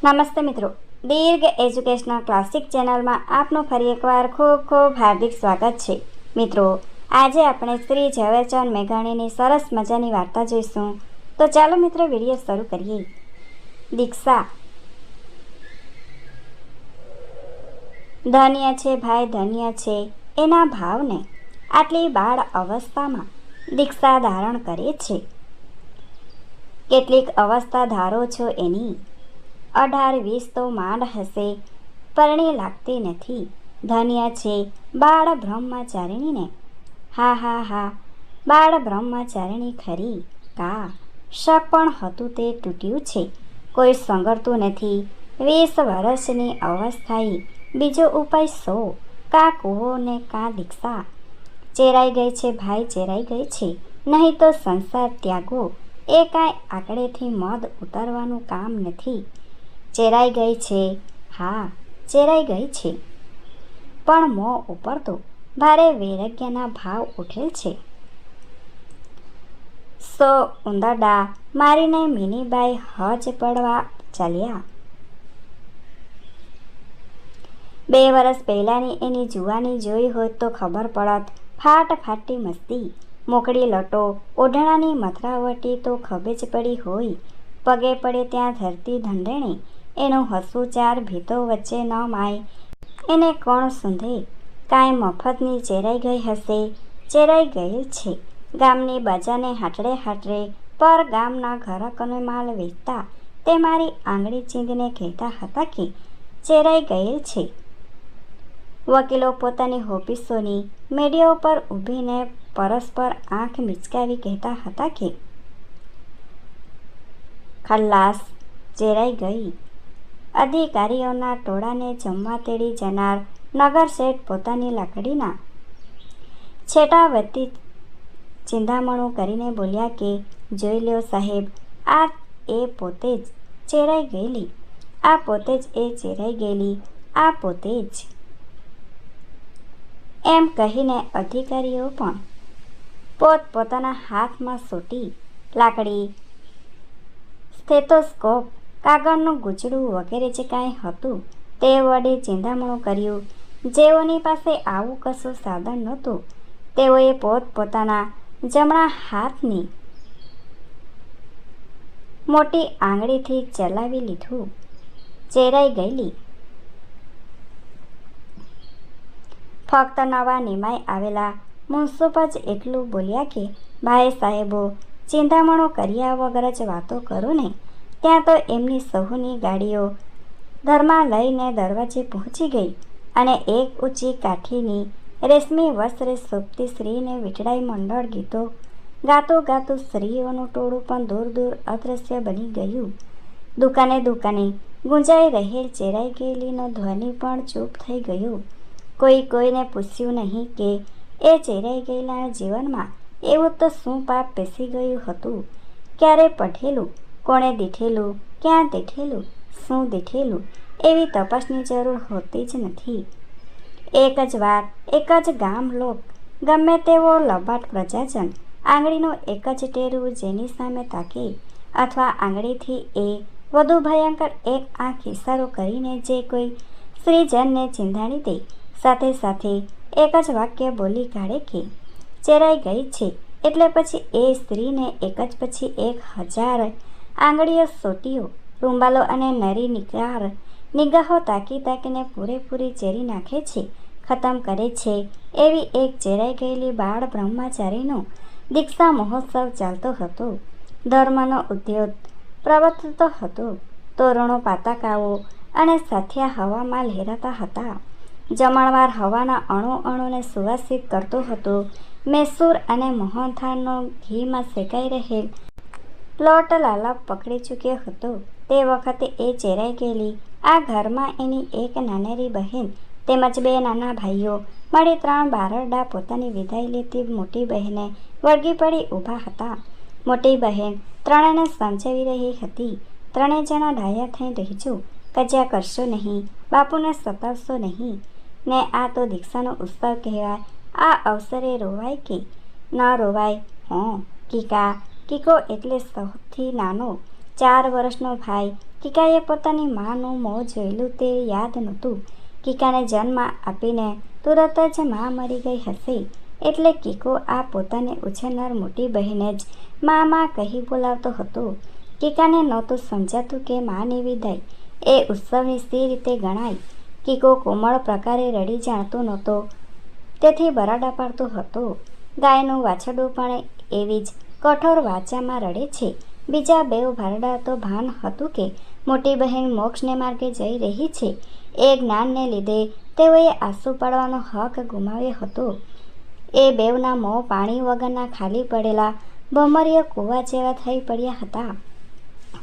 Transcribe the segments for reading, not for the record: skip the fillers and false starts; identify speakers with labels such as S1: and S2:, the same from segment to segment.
S1: નમસ્તે મિત્રો, દીર્ઘ educational classic ચેનલમાં આપનું ફરી એકવાર ખૂબ ખૂબ હાર્દિક સ્વાગત છે. મિત્રો, આજે આપણે શ્રી ઝવેરચંદ મેઘાણીની સરસ મજાની વાર્તા જોઈશું. તો ચાલો મિત્રો, વિડીયો શરૂ કરીએ. દીક્ષા. ધન્ય છે ભાઈ, ધન્ય છે એના ભાવને આટલી બાળ અવસ્થામાં દીક્ષા ધારણ કરે છે. કેટલીક અવસ્થા ધારો છો એની 18-20 તો માંડ હશે, પરણી લાગતી નથી. ધન્ય છે બાળ બ્રહ્મચારિણીને. હા હા હા, બાળ બ્રહ્મચારિણી ખરી. કા શક પણ હતું તે તૂટ્યું છે. કોઈ સંગરતું નથી. 20 વર્ષની અવસ્થાએ બીજો ઉપાય 100. કા કૂવો ને કા દીક્ષા. ચેરાઈ ગઈ છે ભાઈ, ચેરાઈ ગઈ છે. નહીં તો સંસાર ત્યાગો એ કાંઈ આકડેથી મધ ઉતારવાનું કામ નથી. ચેરાઈ ગઈ છે, હા ચેરાઈ ગઈ છે. પણ મોં ઉપર તો ભારે વૈરાગ્યના ભાવ ઉઠેલ છે. 100 ઉંદરડા મારીને મીનીબાઈ હજ પડવા ચાલ્યા. 2 વર્ષ પહેલાંની એની જુવાની જોઈ હોત તો ખબર પડત. ફાટફાટી મસ્તી, મોકળી લટો, ઓઢણાની મથરાવટી તો ખભે જ પડી હોય. પગે પડે ત્યાં ધરતી ધંડેણે. એનું હસવું 4 ભીતો વચ્ચે ન માય એને કોણ સૂંધે. કાંઈ મફતની ચેરાઈ ગઈ હશે. ચેરાઈ ગયેલ છે. ગામની બજાને હાટડે હાટડે પર ગામના ઘરાકોને માલ વેચતા તે મારી આંગળી ચીંધીને કહેતા હતા કે ચેરાઈ ગયેલ છે. વકીલો પોતાની ઓફિસોની મેડીઓ પર ઊભીને પરસ્પર આંખ મિચકાવી કહેતા હતા કે ખલ્લાસ, ચેરાઈ ગઈ. અધિકારીઓના ટોળાને જમવા તેડી જનાર નગર શેઠ પોતાની લાકડીના છેટા વતી ચિંધામણું કરીને બોલ્યા કે જોઈ લ્યો સાહેબ, આ એ પોતે જ ચેરાઈ ગયેલી, આ પોતે જ એ ચેરાઈ ગયેલી, આ પોતે જ. એમ કહીને અધિકારીઓ પણ પોતપોતાના હાથમાં સોટી, લાકડી, સ્ટેથોસ્કોપ, કાગળનું ગૂંચડું વગેરે જે કાંઈ હતું તે વડે ચિંધામણું કર્યું. જેઓની પાસે આવું કશું સાધન નહોતું તેઓએ પોતપોતાના જમણા હાથની મોટી આંગળીથી ચલાવી લીધું. ચેરાઈ ગયેલી. ફક્ત નવા નિમાઈ આવેલા મુનસુફ જ એટલું બોલ્યા કે ભાઈ સાહેબો, ચિંતામણો કર્યા વગર જ વાતો કરો ને. ત્યાં તો એમની સહુની ગાડીઓ ધરમાં લઈને દરવાજે પહોંચી ગઈ અને એક ઊંચી કાઠીની રેશમી વસ્ત્રે શોભતી સ્ત્રીને વીંટળાઈ મંડળ ગીતો ગાતું ગાતું સ્ત્રીઓનું ટોળું પણ દૂર દૂર અદૃશ્ય બની ગયું. દુકાને દુકાને ગુંજાઈ રહેલ ચેરાઈ ગયેલીનો ધ્વનિ પણ ચૂપ થઈ ગયો. કોઈ કોઈને પૂછ્યું નહીં કે એ ચેરાઈ ગયેલા જીવનમાં એવું તો શું પાપ બેસી ગયું હતું. ક્યારે પઢેલું, કોણે દીઠેલું, ક્યાં દીઠેલું, શું દીઠેલું, એવી તપાસની જરૂર હોતી જ નથી. એક જ વાર એક જ ગામ લોક, ગમે તેવો લબાટ પ્રજાજન આંગળીનું એક જ ટેરવું જેની સામે તાકે અથવા આંગળીથી એ વધુ ભયંકર એક આંખ ઇશારો કરીને જે કોઈ સ્ત્રીજનને ચિંધાડી દે, સાથે સાથે એક જ વાક્ય બોલી કાઢે કે ચેરાઈ ગઈ છે, એટલે પછી એ સ્ત્રીને એક જ પછી 1000 આંગળીઓ, સોટીઓ, રૂંબાલો અને નરી નિગાહો તાકી તાકીને પૂરેપૂરી ચેરી નાખે છે, ખતમ કરે છે. એવી એક ચેરાઈ ગયેલી બાળ બ્રહ્મચારીનો દીક્ષા મહોત્સવ ચાલતો હતો. ધર્મનો ઉદ્યોગ પ્રવર્તતો હતો. તોરણો, પાતાકાઓ અને સાથિયા હવામાં લહેરાતા હતા. જમણવાર હવાના અણુ અણુને સુવાસિત કરતો હતો. મૈસૂર અને મોહનથાળનો ઘીમાં શેકાઈ રહેલ લોટ લાલાપ પકડી ચૂક્યો હતો. તે વખતે એ ચેરાઈ ગયેલી આ ઘરમાં એની એક નાનેરી બહેન તેમજ 2 નાના ભાઈઓ મળી 3 બારરડા પોતાની વિદાય લેતી મોટી બહેને વળગી પડી ઊભા હતા. મોટી બહેન ત્રણેયને સમજાવી રહી હતી. 3 જણા ડાયા થઈને રહેજો, કજ્યા કરશો નહીં, બાપુને સતાવશો નહીં ને આ તો દીક્ષાનો ઉત્સવ કહેવાય. આ અવસરે રોવાય કે ન રોવાય? કીકો એટલે સૌથી નાનો 4 વર્ષનો ભાઈ કીકાએ પોતાની માનું મોં જોયેલું તે યાદ નહોતું. કીકાને જન્મ આપીને તુરત જ મા મરી ગઈ હશે એટલે કીકો આ પોતાની ઉછેરનાર મોટી બહેને જ મા કહી બોલાવતો હતો. કીકાને નહોતું સમજાતું કે માની વિદાય એ ઉત્સવની સી રીતે ગણાય. કીકો કોમળ પ્રકારે રડી જાણતો નહોતો, તેથી બરાડા પાડતો હતો. ગાયનું વાછરડું પણ એવી જ કઠોર વાચામાં રડે છે. બીજા બેઉ ભારડા તો ભાન હતું કે મોટી બહેન મોક્ષને માર્ગે જઈ રહી છે. એ જ્ઞાનને લીધે તેઓએ આંસુ પાડવાનો હક ગુમાવ્યો હતો. એ બેઉના મોં પાણી વગરના ખાલી પડેલા ભમરીય કૂવા જેવા થઈ પડ્યા હતા.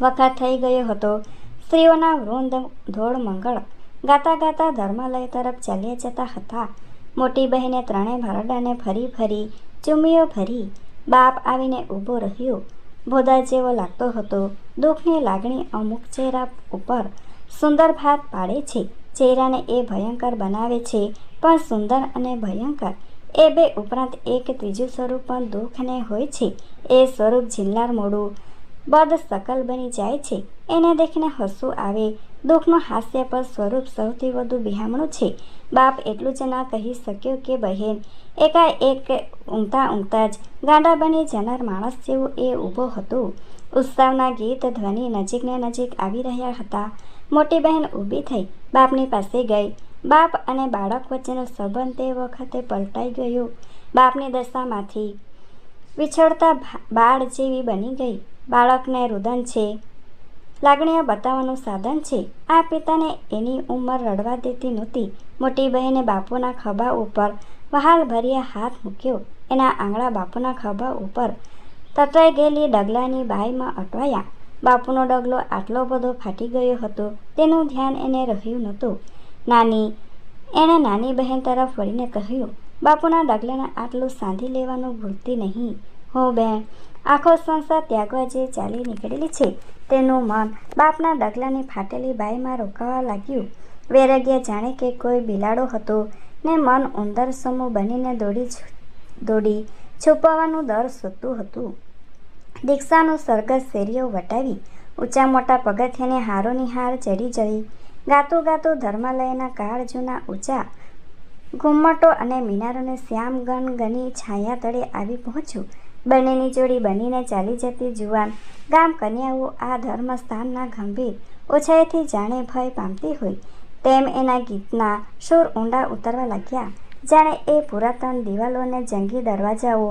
S1: વખત થઈ ગયો હતો. સ્ત્રીઓના વૃંદ ધોળ મંગળ ગાતા ગાતા ધર્માલય તરફ ચાલ્યા જતા હતા. મોટી બહેને ત્રણેય ભારડાને ફરી ફરી ચૂમીઓ ભરી. બાપ આવીને ઊભો રહ્યો. ભોદા જેવો લાગતો હતો. દુઃખની લાગણી અમુક ચહેરા ઉપર સુંદર ભાત પાડે છે. ચહેરાને એ ભયંકર બનાવે છે, પણ સુંદર અને ભયંકર એ બે ઉપરાંત એક ત્રીજું સ્વરૂપ પણ દુઃખને હોય છે. એ સ્વરૂપ ઝીલનાર મોડું બદશકલ બની જાય છે. એને દેખીને હસવું આવે. દુઃખનું હાસ્યાસ્પદ સ્વરૂપ સૌથી વધુ બિહામણું છે. બાપ એટલું જ ન કહી શક્યો કે બહેન એકાએક ઊંઘતા ઊંઘતા જ ગાંડા બની જનાર માણસ જેવું એ ઊભો હતો. ઉત્સવના ગીત ધ્વનિ નજીકને નજીક આવી રહ્યા હતા. મોટી બહેન ઊભી થઈ બાપની પાસે ગઈ. બાપ અને બાળક વચ્ચેનો સંબંધ તે વખતે પલટાઈ ગયો. બાપની દશામાંથી વિછોડતા બાળ જેવી બની ગઈ. બાળકને રુદન છે, લાગણીઓ બતાવવાનું સાધન છે. આ પિતાને એની ઉંમર રડવા દેતી નહોતી. મોટી બહેને બાપુના ખભા ઉપર વહાલભર્યા હાથ મૂક્યો. એના આંગળા બાપુના ખભા ઉપર તટાઈ ગયેલી ડગલાની બાઈમાં અટવાયા. બાપુનો ડગલો આટલો બધો ફાટી ગયો હતો તેનું ધ્યાન એને રહ્યું નહોતું. નાની, એણે નાની બહેન તરફ વળીને કહ્યું, બાપુના ડગલાને આટલું સાંધી લેવાનું ભૂલતી નહીં. હું બેન આખો સંસાર ત્યાગવા જે ચાલી નીકળેલી છે. તેનું મન બાપના ડગલાની ફાટેલી બાઈમાં રોકાવા લાગ્યું. વૈરાગ્ય જાણે કે કોઈ બિલાડો હતો ને મન ઉંદર સમૂહ બનીને દોડી છુપાવવાનું દર શોધતું હતું. દીક્ષાનું સરઘસ શેરીઓ વટાવી ઊંચા મોટા પગથિયાની હારોની હાર ચડી જઈ ગાતું ગાતું ધર્માલયના કાળ જૂના ઊંચા ઘુમ્મટો અને મિનારોને શ્યામ ગનગની છાયા તળે આવી પહોંચ્યું. બંનેની જોડી બનીને ચાલી જતી જુવાન ગામ કન્યાઓ આ ધર્મસ્થાનના ગંભીર ઓછાઈથી જાણે ભય પામતી હોય તેમ એના ગીતના સૂર ઊંડા ઉતરવા લાગ્યા. જાણે એ પુરાતન દિવાલોને જંગી દરવાજાઓ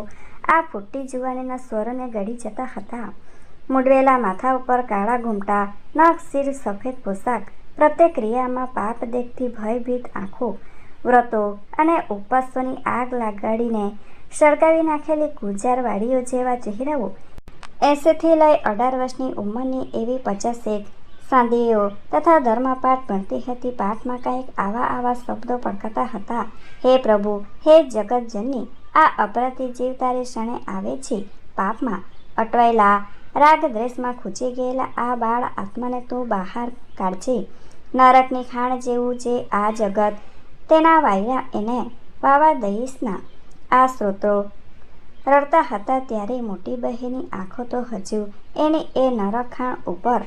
S1: આ ફૂટતી જુવાનીના સ્વરોને ગળી જતા હતા. મૂંડવેલા માથા ઉપર કાળા ઘૂમટા, નખ શિર સફેદ પોશાક, પ્રત્યેક ક્રિયામાં પાપ દેખતી ભયભીત આંખો, વ્રતો અને ઉપવાસોની આગ લગાડીને સળગાવી નાખેલી ગુજાર વાડીઓ જેવા ચહેરાઓ, 80થી લઈ 18 વર્ષની ઉંમરની એવી 50 સાંધીઓ તથા ધર્મપાઠ ભણતી હતી. પાઠમાં કંઈક આવા શબ્દો પડકાતા હતા. હે પ્રભુ, હે જગતજનની, આ અપરાધી જીવ તારી શરણે આવે છે. પાપમાં અટવાયેલા રાગ દ્વેષમાં ખૂંચી ગયેલા આ બાળ આત્માને તું બહાર કાઢજે. નરકની ખાણ જેવું જે આ જગત, તેના વાયરા એને વાવા દઈશના. આ સ્ત્રોતો રડતા હતા ત્યારે મોટી બહેનની આંખો તો હજુ એની એ નરક ખાણ ઉપર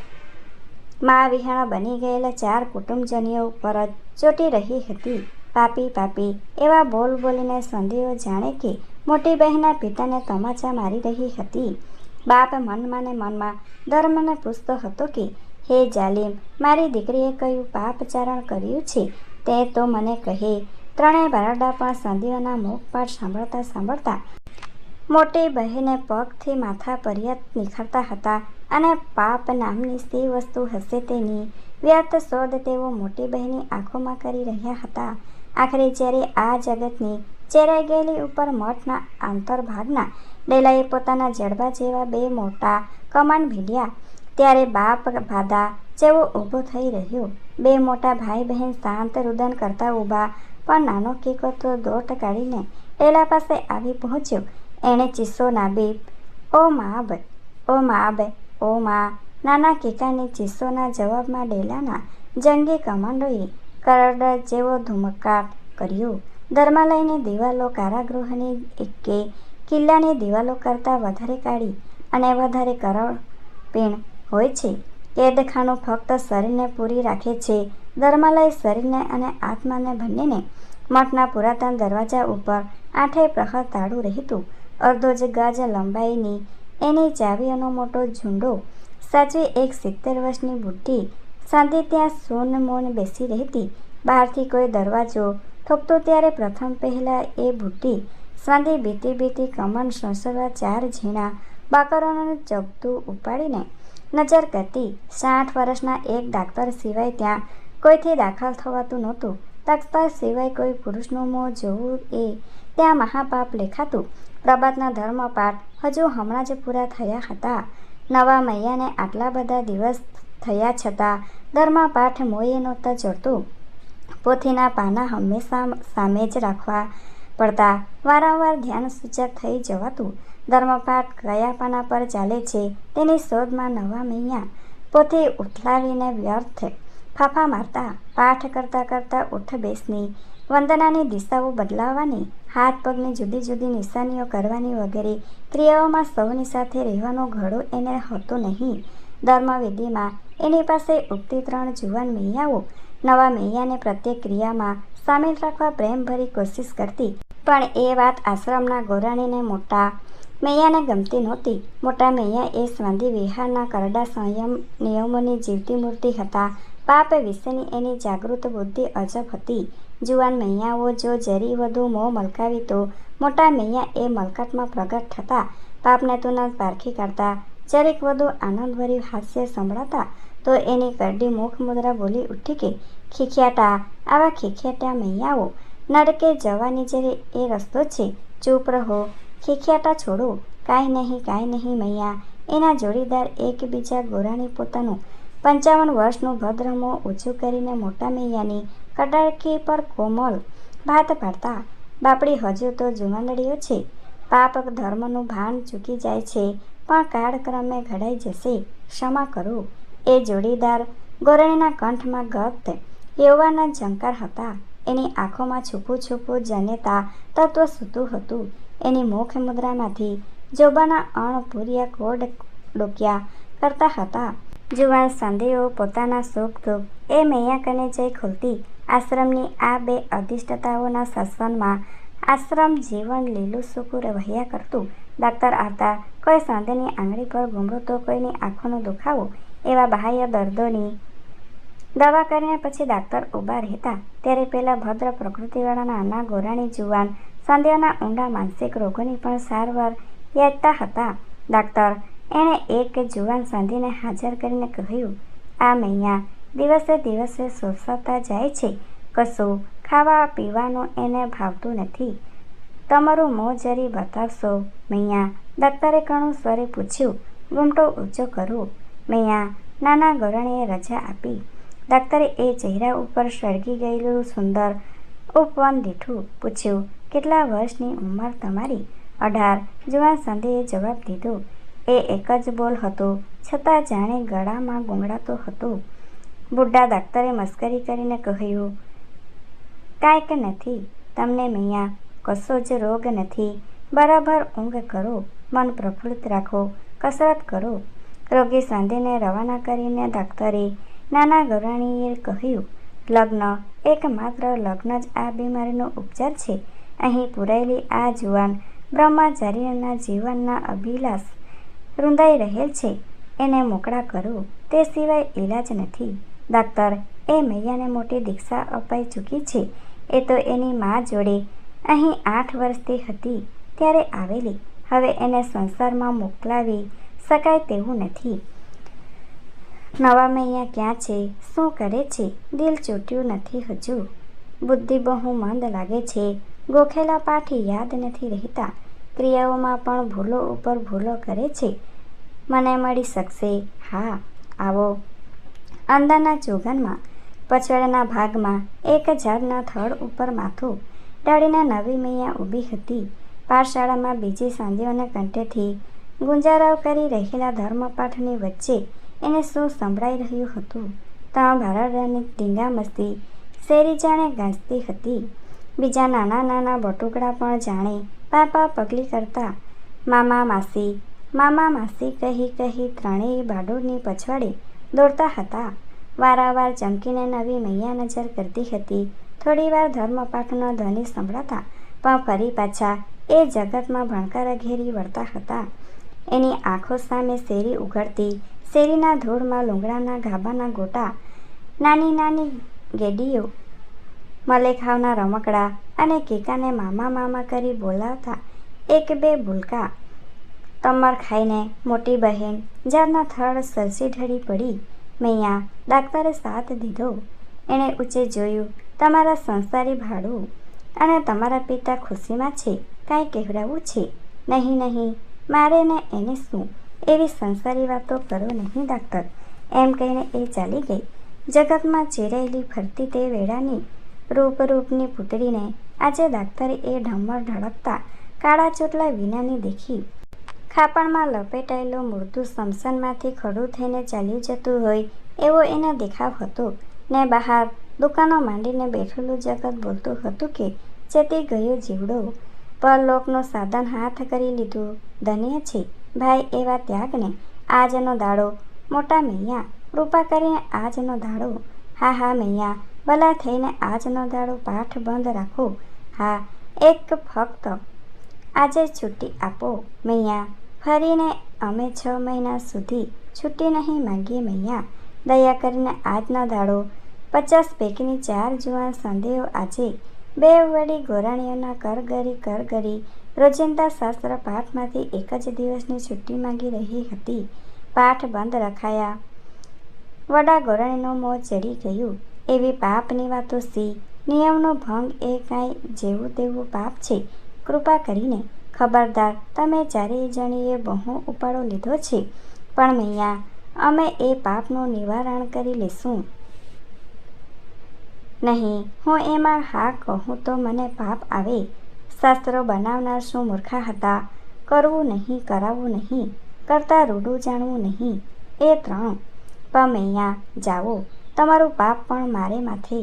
S1: મા વિહાણ બની ગયેલા 4 કુટુંબજનીઓ ઉપર જ ચોંટી રહી હતી. પાપી પાપી એવા બોલ બોલીને સંધીઓ જાણે કે મોટી બહેનના પિતાને તમાચા મારી રહી હતી. બાપ મનમાં ને મનમાં ધર્મને પૂછતો હતો કે હે જાલિમ, મારી દીકરીએ કયું પાપચારણ કર્યું છે તે તો મને કહે. ત્રણેય બારડા પણ સંધીઓના મુખપાઠ સાંભળતા સાંભળતા મોટી બહેને પગથી માથા પર્યંત નિખારતા હતા અને પાપ નામની સી વસ્તુ હશે તેની વ્યર્થ શોધ તેઓ મોટી બહેનની આંખોમાં કરી રહ્યા હતા. આખરે જ્યારે આ જગતની ચેરાઈ ગયેલી ઉપર મઠના આંતરભાગના ડેલાએ પોતાના જડબા જેવા 2 મોટા કમાન ભીડ્યા ત્યારે બાપ ભાદા જેવો ઊભો થઈ રહ્યો. 2 મોટા ભાઈ બહેન શાંત રુદન કરતા ઊભા, પણ નાનો કીકો તો દોટ કાઢીને ડેલા પાસે આવી પહોંચ્યો. એણે ચીસો નાબી, ઓ માબ, ઓ માબ, ઓ મા. નાના કીકાની ચીસોના જવાબમાં ડેલાના જંગી કમાન્ડોએ કરડ જેવો ધુમકાટ કર્યો. ધર્માલયની દિવાલો કારાગૃહની કે કિલ્લાની દિવાલો કરતાં વધારે કાળી અને વધારે કરોડપીણ હોય છે. કેદખાનું ફક્ત શરીરને પૂરી રાખે છે. ધર્માલય શરીરને અને આત્માને બંનેને. મઠના પુરાતન દરવાજા ઉપર 8 પ્રહર તાળું રહેતું. અડધો જ ગજ લંબાઈની એની ચાવીઓનો મોટો ઝુંડો સાચવી એક 70 વર્ષની બુઢી સાંધી ત્યાં સૂનમૂન બેસી રહેતી. બહારથી કોઈ દરવાજો ઠોકતું ત્યારે પ્રથમ પહેલાં એ બુઢી સાંધી બીતી કમર સણસણવા 4 ઝીણા બાકરોનું ચગતું ઉપાડીને નજર કરતી. 60 વર્ષના એક ડાક્ટર સિવાય ત્યાં કોઈથી દાખલ થવાતું નહોતું. ડાક્ટર સિવાય કોઈ પુરુષનું મોં જોવું એ ત્યાં મહાપાપ લેખાતું. પ્રભાતના ધર્મપાઠ હજુ હમણાં જ પૂરા થયા હતા. નવા મૈયાને આટલા બધા દિવસ થયા છતાં ધર્મપાઠ મોંએ નહોતા ચડતું. પોથીના પાના હંમેશા સામે જ રાખવા પડતા. વારંવાર ધ્યાન સૂચક થઈ જવાતું. ધર્મપાઠ કયા પાના પર ચાલે છે તેની શોધમાં નવા મૈયા પોથી ઉથલાવીને વ્યર્થ ફાંફા મારતા. પાઠ કરતાં ઉઠ બેસની, વંદનાની દિશાઓ બદલાવવાની, હાથ પગની જુદી જુદી નિશાનીઓ કરવાની વગેરે ક્રિયાઓમાં સૌની સાથે રહેવાનો ઘડો એને હતો નહીં. ધર્મવિધિમાં એની પાસે ઉગતી 3 જુવાન મૈયાઓ નવા મૈયાને પ્રત્યેક ક્રિયામાં સામેલ રાખવા પ્રેમભરી કોશિશ કરતી. પણ એ વાત આશ્રમના ગોરાણીને મોટા મૈયાને ગમતી નહોતી. મોટા મૈયા એ સ્વાંધી વિહારના કરડા સંયમ નિયમોની જીવતી મૂર્તિ હતા. પાપ વિશેની એની જાગૃત બુદ્ધિ અજબ હતી. જુવાન મૈયાઓ જો જરી વધુ મોં મલકાવી તો મોટા મૈયા એ મલકાટમાં પ્રગટ થતા. પાપને તુનંત પારખી કાઢતા. જરીક વધુ આનંદભર્યું હાસ્ય સંભળાતા તો એની કરડી મુખ મુદ્રા બોલી ઉઠી કે ખીખ્યાટા. આવા ખીખ્યાટા મૈયાઓ નરકે જવાની જે એ રસ્તો છે. ચૂપ રહો, ખીખ્યાટા છોડો. કાંઈ નહીં મૈયા. એના જોડીદાર એકબીજા ગોરાણી પોતાનું 55 વર્ષનું ભદ્ર મોં ઊંચું કરીને મોટા મૈયાની કડાકી પર કોમલ ભાત પાડતા. બાપડી હજુ તો જુવાનડીઓ છે. પાપ ધર્મનું ભાન ચૂકી જાય છે પણ કાળક્રમે ઘડાઈ જશે. ક્ષમા કરો. એ જોડીદાર ગોરાણીના કંઠમાં ગત યૌવનના ઝંકાર હતા. એની આંખોમાં છૂપું જનેતા તત્વ સૂતું હતું. એની મુખ મુદ્રામાંથી જોબાના અણપૂર્યા કોડ ડોક્યા કરતા હતા. જુવાન સંધીઓ પોતાના સુખ દુઃખ એ મૈયા કને જઈ ખોલતી. આશ્રમની આ 2 અધિષ્ઠતાઓના શાસનમાં આશ્રમ જીવન લીલું સૂકું વહ્યા કરતું. ડાક્ટર આવતા. કોઈ સાંધેની આંગળી પર ગુમરો તો કોઈની આંખોનો દુખાવો. એવા બાહ્ય દર્દોની દવા કરીને પછી ડાક્ટર ઊભા રહેતા. ત્યારે પેલા ભદ્ર પ્રકૃતિવાળા નાના ગોરાણી જુવાન સંધીઓના ઊંડા માનસિક રોગોની પણ સારવાર યાચતા હતા. ડાક્ટર એણે એક જુવાન સંધીને હાજર કરીને કહ્યું, આ મૈયા દિવસે શોષાતા જાય છે. કશું ખાવા પીવાનું એને ભાવતું નથી. તમારું મોં જરી બતાવશો મૈયા? ડાક્ટરે કણું સ્વરે પૂછ્યું. ઘૂમટો ઊંચો કરો. મૈયા નાના ગોરાણીએ રજા આપી. ડાક્ટરે એ ચહેરા ઉપર સળગી ગયેલું સુંદર ઉપવન દીઠું. પૂછ્યું, કેટલા વર્ષની ઉંમર તમારી? 18. જુવાન સંધીએ જવાબ દીધો. એ એક જ બોલ હતો છતાં જાણે ગળામાં ગુંગળાતો હતો. બુઢા ડાક્ટરે મસ્કરી કરીને કહ્યું, કાંઈક નથી તમને મૈયા, કશો જ રોગ નથી. બરાબર ઊંઘ કરો, મન પ્રફુલ્લિત રાખો, કસરત કરો. રોગી સંધીને રવાના કરીને ડાક્ટરે નાના ગોરાણીએ કહ્યું, લગ્ન, એકમાત્ર લગ્ન જ આ બીમારીનો ઉપચાર છે. અહીં પુરાયેલી આ જુવાન બ્રહ્મચારીના જીવનના અભિલાષ રૂંધાઈ રહેલ છે. એને મોકળા કરો, તે સિવાય ઈલાજ નથી. ડાક્ટર એ મૈયાને મોટી દીક્ષા અપાઈ ચૂકી છે. એ તો એની મા જોડે અહીં 8 વર્ષથી હતી ત્યારે આવેલી. હવે એને સંસારમાં મોકલાવી શકાય તેવું નથી. નવા મૈયા ક્યાં છે? શું કરે છે? દિલ ચોટ્યું નથી હજુ. બુદ્ધિ બહુ મંદ લાગે છે. ગોખેલા પાઠ યાદ નથી રહેતા. ક્રિયાઓમાં પણ ભૂલો ઉપર ભૂલો કરે છે. મને મળી શકશે? હા, આવો. અંદરના ચોગનમાં પછવાડાના ભાગમાં એક ઝાડના થડ ઉપર માથું ડાળીને નવી મૈયા ઊભી હતી. પાઠશાળામાં બીજી સાંધીઓને કંઠેથી ગુંજરાવ કરી રહેલા ધર્મપાઠની વચ્ચે એને શું સંભળાઈ રહ્યું હતું? ભારાડાની ધીંગામસ્તી શેરી જાણે ગાંજતી હતી. બીજા નાના બટુકડા પણ જાણે પાપા પગલી કરતા. મામા માસી કહી ત્રણેય બાડોળની પછવાડે દોડતા હતા. વારંવાર ચમકીને નવી મૈયા નજર કરતી હતી. થોડીવાર ધર્મપાઠનો ધ્વનિ સંભળાતા પણ ફરી પાછા એ જગતમાં ભણકારા ઘેરી વળતા હતા. એની આંખો સામે શેરી ઉઘડતી. શેરીના ધૂળમાં લૂંગડાના ગાભાના ગોટા, નાની નાની ગેડીઓ, મલેખાવના રમકડા અને કીકાને મામા મામા કરી બોલાવતા એક બે ભૂલકા તમર ખાઈને મોટી બહેન જારના થડ સરસી ઢળી પડી. મૈયા, ડાક્ટરે સાથ દીધો. એણે ઊંચે જોયું. તમારા સંસારી ભાડું અને તમારા પિતા ખુશીમાં છે. કાંઈ કહેવડાવવું છે? નહીં નહીં, મારે ને એને શું? એવી સંસારી વાતો કરો નહીં ડાક્ટર, એમ કહીને એ ચાલી ગઈ. જગતમાં ચીરેલી ફરતી તે વેળાની રૂપની પૂતળીને આજે ડાક્ટરે એ ઢમર ઢળકતા કાળા ચોટલા વિનાની દેખી. ખાપણમાં લપેટાયેલો મૂર્ધું સ્મશાનમાંથી ખડું થઈને ચાલ્યું જતું હોય એવો એનો દેખાવ હતો ને બહાર દુકાનો માંડીને બેઠેલું જગત બોલતું હતું કે ચેતી ગયો જીવડો, પરલોકનું સાધન હાથ કરી લીધું. ધન્ય છે ભાઈ એવા ત્યાગને. આજનો દાડો મોટા મૈયા, કૃપા કરીને આજનો દાડો. હા હા મૈયા, ભલા થઈને આજનો દાડો પાઠ બંધ રાખો. હા, એક ફક્ત આજે છુટ્ટી આપો મૈયા. ફરીને અમે 6 મહિના સુધી છુટ્ટી નહીં માંગીએ મૈયા. દયા કરીને આજનો દાડો. 50 પૈકીની 4 જુવાન સંધીઓ આજે 2 વડી ગોરાણીઓના કરગરી રોજિંદા શાસ્ત્ર પાઠમાંથી એક જ દિવસની છુટ્ટી માંગી રહી હતી. પાઠ બંધ રખાયા. વડા ગોરાણીનું મોં ચડી ગયું. એવી પાપની વાતો સી? નિયમનો ભંગ એ કાંઈ જેવું તેવું પાપ છે? કૃપા કરીને ખબરદાર, તમે ચારેય જણીએ બહુ ઉપાડો લીધો છે, પણ મૈયા અમે એ પાપનું નિવારણ કરી લઈશું. નહીં, હું એમાં હા કહું તો મને પાપ આવે. શાસ્ત્રો બનાવનાર શું મૂર્ખા હતા? કરવું નહીં, કરાવવું નહીં, કરતાં રૂડું જાણવું નહીં, એ 3. પણ મૈયા જાઓ, તમારું પાપ પણ મારે માથે.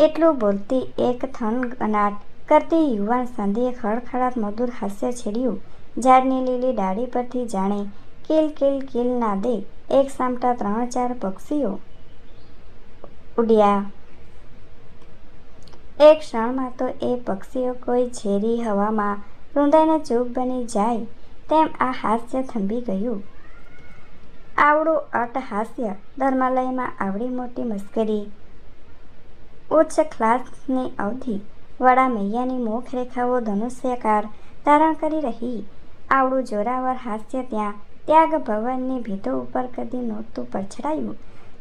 S1: એટલું બોલતી એક થનગનાટ કરતી યુવાન સંધીએ ખડખડાટ મધુર હાસ્ય છેડ્યું. ઝાડની લીલી ડાળી પરથી જાણે કિલ કિલ કિલ નાદે એક સામટા 3-4 પક્ષીઓ ઉડ્યા. એક ક્ષણમાં તો એ પક્ષીઓ કોઈ ઝેરી હવામાં રૂંધાઈને ચૂપ બની જાય તેમ આ હાસ્ય થંભી ગયું. આવડું અટ્ટહાસ્ય! ધર્માલયમાં આવડી મોટી મસ્કરી! ઉચ્ચ ક્લાસની અવધિ! વડા મૈયાની મુખરેખાઓ ધનુષ્યાકાર ધારણ કરી રહી. આવડું જોરાવર હાસ્ય ત્યાં ત્યાગ ભવનની ભીતો ઉપર કદી નહોતું પછડાયું.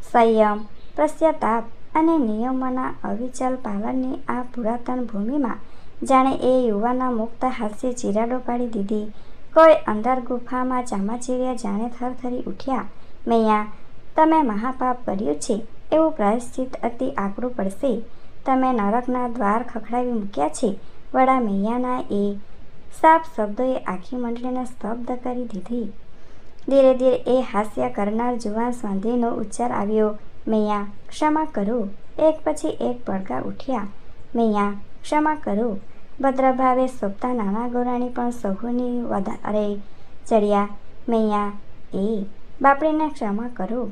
S1: સંયમ, પશ્ચાતાપ અને નિયમોના અવિચલ પાલનની આ પુરાતન ભૂમિમાં જાણે એ યુવાના મુક્ત હાસ્ય ચિરાડો પાડી દીધી. કોઈ અંદર ગુફામાં ચામાચીડિયા જાણે થરથરી ઉઠ્યા. મૈયા, તમે મહાપાપ કર્યું છે એવું પ્રાયશ્ચિત અતિ આકરું પડશે. તમે નરકના દ્વાર ખખડાવી મૂક્યા છે. વડા મૈયાના એ સાપ શબ્દોએ આખી મંડળીને સ્તબ્ધ કરી દીધી. ધીરે ધીરે એ હાસ્ય કરનાર જુવાન સંધીનો ઉચ્ચાર આવ્યો. મૈયા, ક્ષમા કરો. એક પછી એક પડઘા ઉઠ્યા. મૈયા, ક્ષમા કરો. ભદ્રભાવે સોંપતા નાના ગોરાણી પણ સહુની વધારે ચડ્યા. મૈયા, એ બાપડીને ક્ષમા કરો.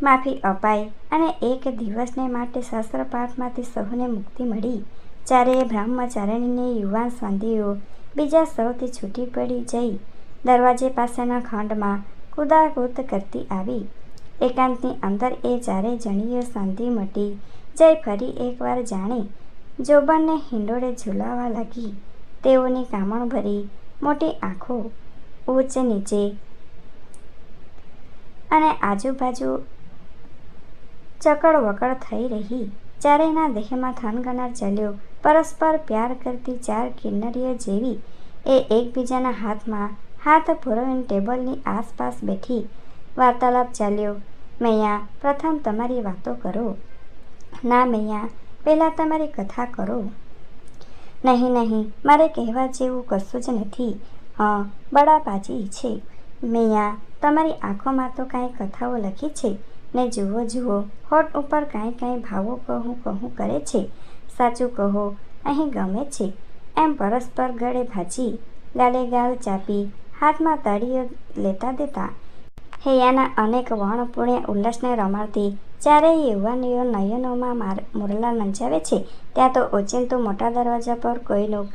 S1: માફી અપાય અને એક દિવસને માટે શાસ્ત્રપાઠમાંથી સહુને મુક્તિ મળી. ચારેય બ્રહ્મચારિણીની યુવાન સંધીઓ બીજા સૌથી છૂટી પડી જઈ દરવાજે પાસેના ખંડમાં કૂદાકૂદ કરતી આવી. એકાંતની અંદર એ ચારેય જણીઓ સંધિ મટી જઈ ફરી એકવાર જાણે જોબનને હિંડોળે ઝૂલાવા લાગી. તેઓની કામણ ભરી મોટી આંખો ઊંચ નીચે અને આજુબાજુ ચકડવકડ થઈ રહી. ચારેયના દેહમાં થનગનાટ ચાલ્યો. પરસ્પર પ્યાર કરતી 4 કિન્નરીઓ જેવી એ એકબીજાના હાથમાં હાથ પુરવીને ટેબલની આસપાસ બેઠી. વાર્તાલાપ ચાલ્યો. મૈયા, પ્રથમ તમારી વાતો કરો. ના મૈયા, પહેલાં તમારી કથા કરો. નહીં નહીં, મારે કહેવા જેવું કશું જ નથી. હં, બડા પાજી છે. મૈયા, તમારી આંખોમાં તો કાંઈ કથાઓ લખી છે ને જુઓ જુઓ, હોઠ ઉપર કાંઈ ભાવો કહું કરે છે. સાચું કહો, અહીં ગમે છે. એમ પરસ્પર ગળે ભાજી, ગાલે ગાલ ચાપી, હાથમાં તાળીઓ લેતા દેતા હૈયાના અનેક વર્ણપૂર્ણ ઉલ્લાસને રમાડતી ચારેય યુવાનીઓ નયનોમાં મોરલા નંચાવે છે, ત્યાં તો ઓચિંતું મોટા દરવાજા પર કોઈનું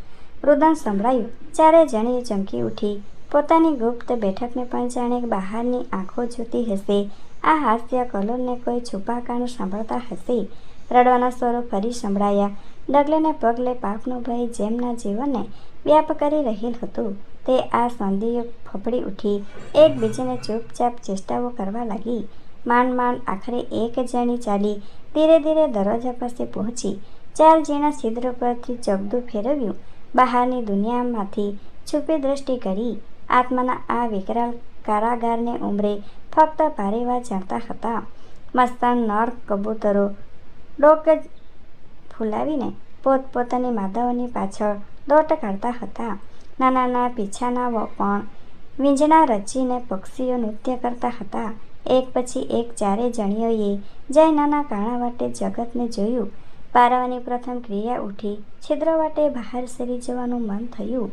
S1: રુદન સંભળાયું. ચારે જણીઓ ચમકી ઉઠી. પોતાની ગુપ્ત બેઠકને પણ જાણે બહારની આંખો જોતી હશે. આ હાસ્ય કલ્લોલને કોઈ છુપા કાન સાંભળતા હશે. રડવાના સ્વરો ફરી સંભળાયા. ડગલે ને પગલે પાપનો ભય જેમના જીવનને વ્યાપ કરી રહેલ હતું, તે આ સંધિઓ ફફડી ઉઠી. એકબીજાને ચૂપચાપ ચેષ્ટાઓ કરવા લાગી. માંડ માંડ આખરે એક જણી ચાલી ધીરે ધીરે દરવાજા પાસે પહોંચી. ચાર ઝીણા છિદ્ર પરથી ચકદું ફેરવ્યું. બહારની દુનિયામાંથી છુપી દ્રષ્ટિ કરી. આત્માના આ વિકરાળ કારાગારને ઉંમરે ફક્ત પારેવા જાણતા હતા. મસ્તાન નર કબૂતરો ડોક ફૂલાવીને પોતપોતાની માદાઓની પાછળ દોટ કાઢતા હતા. નાના પીછાના પણ વીંઝણા રચીને પક્ષીઓ નૃત્ય કરતા હતા. એક પછી એક ચારે જણીઓએ જઈ નાના કાણા વાટે જગતને જોયું. પારવાની પ્રથમ ક્રિયા ઉઠી. છિદ્ર વાટે બહાર સરી જવાનું મન થયું.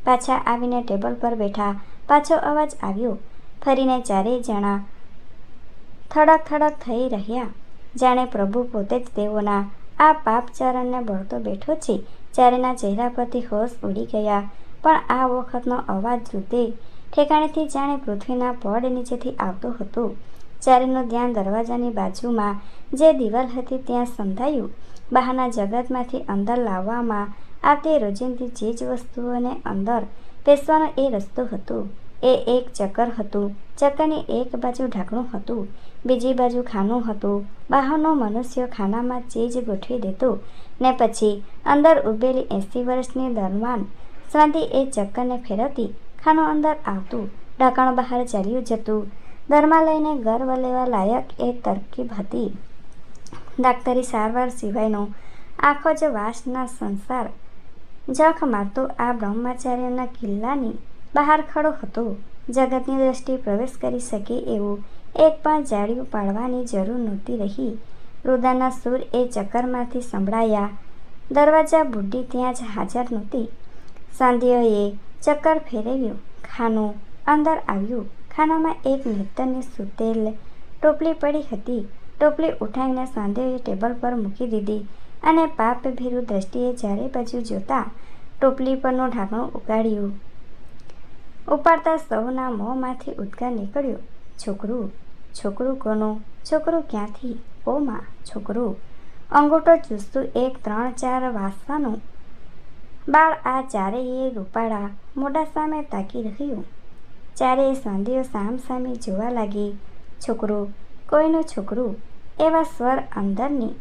S1: પાછા આવીને ટેબલ પર બેઠા. પાછો અવાજ આવ્યો. ફરીને ચારેય જણા થડક થડક થઈ રહ્યા, જાણે પ્રભુ પોતે જ તેઓના આ પાપચરણને બળતો બેઠો છે. ચારેના ચહેરા પરથી હોશ ઉડી ગયા. પણ આ વખતનો અવાજ જુદે ઠેકાણેથી જાણે પૃથ્વીના પડ નીચેથી આવતો હતો. ચારેનું ધ્યાન દરવાજાની બાજુમાં જે દિવાલ હતી ત્યાં સંધાયું. બહારના જગતમાંથી અંદર લાવવામાં આવતી રોજિંદી ચીજ વસ્તુઓને અંદર પેસવાનો એ રસ્તો હતો. એ એક ચક્કર હતું. ચક્કરની એક બાજુ ઢાંકણું હતું, બીજી બાજુ ખાનું હતું. બહારનો મનુષ્ય ખાનામાં ચીજ ગોઠવી દેતો ને પછી અંદર ઊભેલી 80 વર્ષની દરમિયાન સ્વાંધી એ ચક્કરને ફેરવતી. ખાનું અંદર આવતું, ઢાંકણ બહાર ચાલ્યું જતું. દરમાં લઈને ગર્વ લેવા લાયક એ તરકીબ હતી. ડાક્ટરી સારવાર સિવાયનો આખો જ વાસના સંસાર ઝાંખ મારતો આ બ્રહ્મચાર્યના કિલ્લાની બહાર ખડો હતો. જગતની દ્રષ્ટિ પ્રવેશ કરી શકે એવું એક પણ જાળિયું પાડવાની જરૂર નહોતી રહી. રુદનના સૂર એ ચક્કરમાંથી સંભળાયા. દરવાજા બુઢી ત્યાં જ હાજર નહોતી. સાંધીઓએ ચક્કર ફેરવ્યું. ખાનું અંદર આવ્યું. ખાનામાં એક નેતરની સૂતેલ ટોપલી પડી હતી. ટોપલી ઉઠાવીને સાંધીઓએ ટેબલ પર મૂકી દીધી અને પાપ ભીરુ દ્રષ્ટિએ ચારે બાજુ જોતા ટોપલી પરનું ઢાંકણું ઉગાડ્યું. ઉપાડતા સૌના મોંમાંથી ઉદ્ગાર નીકળ્યો, છોકરું. છોકરું કોનું? છોકરું ક્યાંથી? ઓ માં, છોકરું. અંગૂઠો ચૂસતું એક 3-4 વાસાનું બાળ આ ચારેય રૂપાળા મોઢા સામે તાકી રહ્યું. ચારેય સાંધીઓ સામસામે જોવા લાગી. છોકરું, કોઈનું છોકરું. એવા સ્વર અંદરની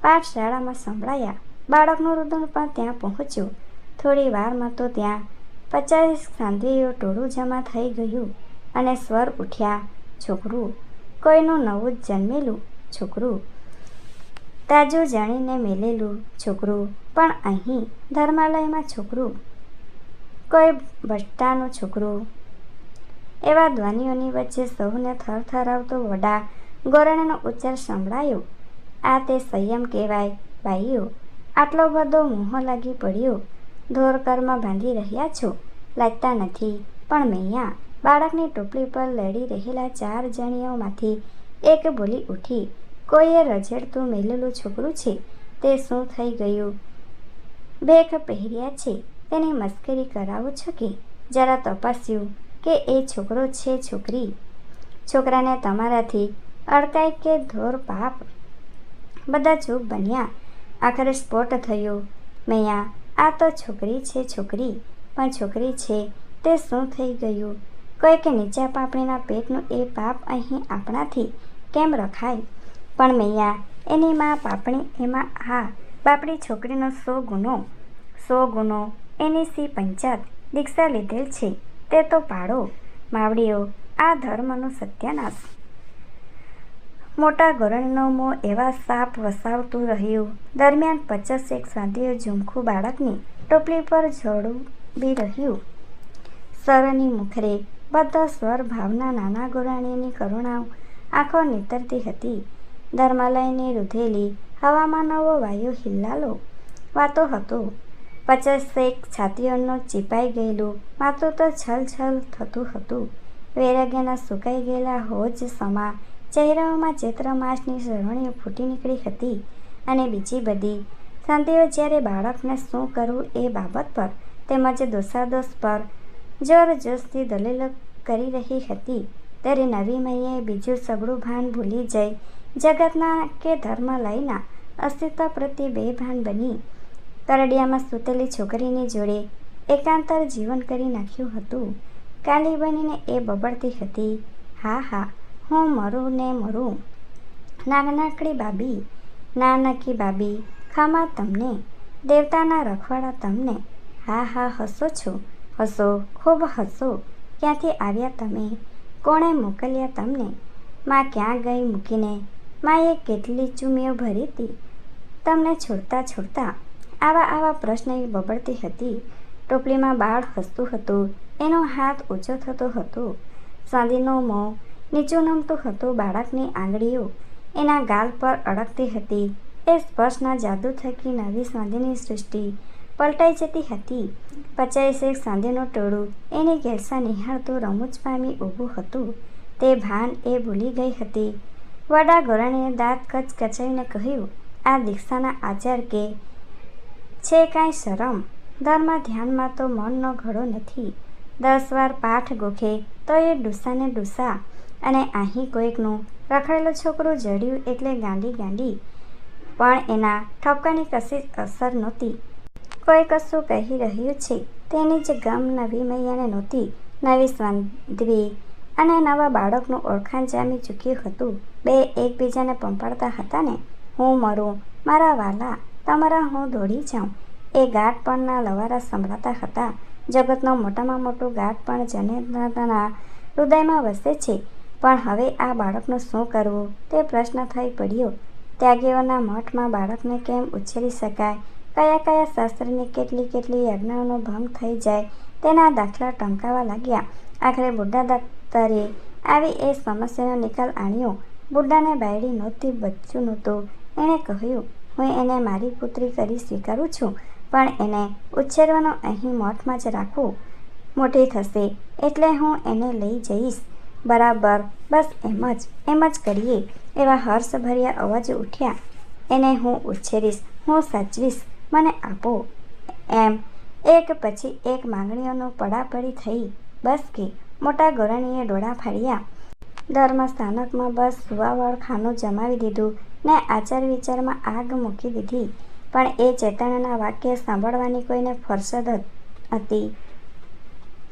S1: પાઠશાળામાં સંભળાયા. બાળકનું રુદન પણ ત્યાં પહોંચ્યું. થોડી વારમાં તો ત્યાં 50 સાંધીઓ ટોળું જમા થઈ ગયું અને સ્વર ઉઠ્યા, છોકરું. કોઈનું નવું જ જન્મેલું છોકરું, તાજું જાણીને મેલેલું છોકરું. પણ અહીં ધર્માલયમાં છોકરું, કોઈ ભ્રષ્ટાનું છોકરું. એવા ધ્વનિઓની વચ્ચે સૌને થરથરાવતો વડા ગોરણનો ઉચ્ચાર સંભળાયો, આ તે સંયમ કહેવાય બાઈઓ. આટલો બધો મોહ લાગી પડ્યો. ધોરકરમાં બાંધી રહ્યા છો, લાગતા નથી. પણ મૈયા, બાળકની ટોપલી પર લડી રહેલા 4 જણીઓમાંથી એક બોલી ઉઠી, કોઈએ રઝળતું મેલેલું છોકરું છે. તે શું થઈ ગયું? ભેખ પહેર્યા છે તેની મસ્કરી કરાવો છો કે જરા તપાસ્યું કે એ છોકરો છે છોકરી? છોકરાને તમારાથી અડકાય કે ધોર પાપ? બધા ચૂપ બન્યા. આખરે સ્ફોટ થયો, મૈયા, આ તો છોકરી છે છોકરી. પણ છોકરી છે તે શું થઈ ગયું? કોઈક નીચા પાપણીના પેટનું એ પાપ અહીં આપણાથી કેમ રખાય? પણ મૈયા, એની માં પાપણી, એમાં આ બાપડી છોકરીનો 100 ગુનો. એની સી પંચાત દીક્ષા લીધેલ છે તે તો પાડો. માવડીઓ, આ ધર્મનું સત્યાનાશ. મોટા ગોરણનો મોં એવા સાપ વસાવતું રહ્યું. દરમિયાન 50 સાંધીઓ ઝુમખું બાળકની ટોપલી પર જોડબી રહ્યું. સરની મુખરે બધા સ્વર ભાવના નાના ગોરાણીની કરુણા આંખો નીતરતી હતી. ધર્માલયની રૂધેલી હવામાં નવો વાયુ હિલ્લાલો વાતો હતો. 50 છાતીઓનું ચીપાઈ ગયેલું માથું તો છલછલ થતું હતું. વૈરાગ્યના સુકાઈ ગયેલા હોજ સમા ચહેરાઓમાં ચૈત્ર માસની સરવણીઓ ફૂટી નીકળી હતી. અને બીજી બધી સંધિઓ જ્યારે બાળકને શું કરવું એ બાબત પર તેમજ દોષાદોષ પર જોરજોશથી દલીલો કરી રહી હતી, ત્યારે નવી મૈયાએ બીજું સગળું ભાન ભૂલી જઈ જગતના કે ધર્મલયના અસ્તિત્વ પ્રત્યે બેભાન બની કરડિયામાં સૂતેલી છોકરીની જોડે એકાંતર જીવન કરી નાખ્યું હતું. કાલી બનીને એ બબડતી હતી, હા હા, હું મરું ને મરું. નાનકડી બાબી, નાનકી બાબી, ખમા તમને, દેવતાના રખવાડા તમને. હા હા, હસો છો, હસો, ખૂબ હસો. ક્યાંથી આવ્યા તમે? કોણે મોકલ્યા તમને? માં ક્યાં ગઈ મૂકીને? માએ કેટલી ચૂમીઓ ભરી હતી તમને છોડતા છોડતા? આવા પ્રશ્ન એ બબડતી હતી. ટોપલીમાં બાળ હસતું હતું, એનો હાથ ઊંચો થતો હતો, સાંદીનું મોં નીચું નમતું હતું, બાળકની આંગળીઓ એના ગાલ પર અડકતી હતી. એ સ્પર્શના જાદુ થકી નવી સાંદીની સૃષ્ટિ પલટાઈ જતી હતી. 50 સાંદીનું ટોળું એની ઘેલસા નિહાળતું રમૂજ પામી ઊભું હતું. તે ભાન એ ભૂલી ગઈ હતી. વડા ગોરાણીએ દાંત કચકચાવીને કહ્યું, આ દીક્ષાના આચાર કે છે કાંઈ શરમ? ધર્મ ધ્યાનમાં તો મનનો ઘડો નથી. 10 વાર પાઠ ગોખે તો એ ડૂસાને ડૂસા. અને અહીં કોઈકનું રખડેલું છોકરું જડ્યું એટલે ગાંડી. પણ એના ઠપકાની કશી જ અસર નહોતી. કોઈ કશું કહી રહ્યું છે તેની જ ગમ નવી મૈયાને નહોતી. નવી સાંધ્વી અને નવા બાળકનું ઓળખાણ જામી ચૂક્યું હતું. બે એકબીજાને પંપાળતા હતા ને, હું મરું મારા વાલા, તમારા હું દોડી જાઉં. એ ગાઢપણના લવારા સંભળાતા હતા. જગતનો મોટામાં મોટું ગાઢપણ જનેતાના હૃદયમાં વસે છે. પણ હવે આ બાળકનું શું કરવું તે પ્રશ્ન થઈ પડ્યો. ત્યાગીઓના મઠમાં બાળકને કેમ ઉછેરી શકાય, કયા શાસ્ત્રની કેટલી યજ્ઞાઓનો ભંગ થઈ જાય તેના દાખલા ટંકાવા લાગ્યા. આખરે બુઢા દાક્તરે આવી એ સમસ્યાનો નિકાલ આણ્યો. બુઢાને બાયડી નહોતી, બચ્ચું નહોતું. એણે કહ્યું, હું એને મારી પુત્રી કરી સ્વીકારું છું, પણ એને ઉછેરવાનું અહીં મઠમાં જ રાખવું. મોટી થશે એટલે હું એને લઈ જઈશ. બરાબર, બસ એમ જ કરીએ. એવા હર્ષભર્યા અવાજ ઉઠ્યા. એને હું ઉછેરીશ, હું સાચવીશ, મને આપો. એમ એક પછી એક માંગણીઓનું પડાપડી થઈ. બસ કે મોટા ગોરાણીએ ડોળા ફાડ્યા. ધર્મસ્થાનકમાં બસ સુવાવડ ખાનું જમાવી દીધું ને આચાર વિચારમાં આગ મૂકી દીધી. પણ એ ચેતનાના વાક્ય સાંભળવાની કોઈને ફરસદ હતી.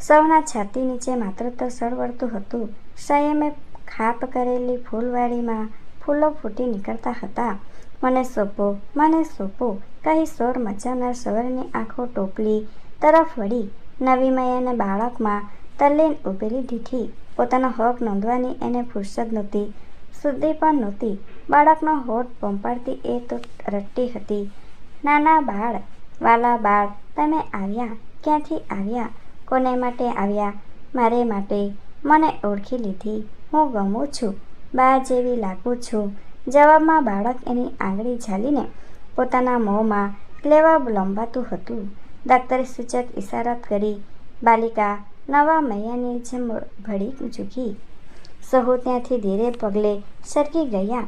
S1: સૌના છાતી નીચે માત્ર તો સળવળતું હતું. સંયમે ખાપ કરેલી ફૂલવાડીમાં ફૂલો ફૂટી નીકળતા હતા. મને સોંપો કહી શોર મચાવનાર સવારની આંખો ટોપલી તરફ વળી. નવી મૈયાને બાળકમાં તલ્લીન ઊભેલી દીઠી. પોતાનો હક નોંધવાની એને ફુરસદ નહોતી, શુદ્ધિ પણ નહોતી. બાળકનો હોઠ પંપાળતી એ તો રડતી હતી, નાના બાળ, વાલા બાળ, તમે આવ્યા, ક્યાંથી આવ્યા, કોને માટે આવ્યા? મારે માટે. મને ઓળખી લીધી, હું ગમું છું, બા જેવી લાગું છું. જવાબમાં બાળક એની આંગળી ઝાલીને પોતાના મોંમાં લેવા લંબાતું હતું. દાક્તરે સૂચક ઇશારત કરી. બાલિકા નવા મૈયાની જેમ ભળી ચૂકી. સહુ ત્યાંથી ધીરે પગલે સરકી ગયા.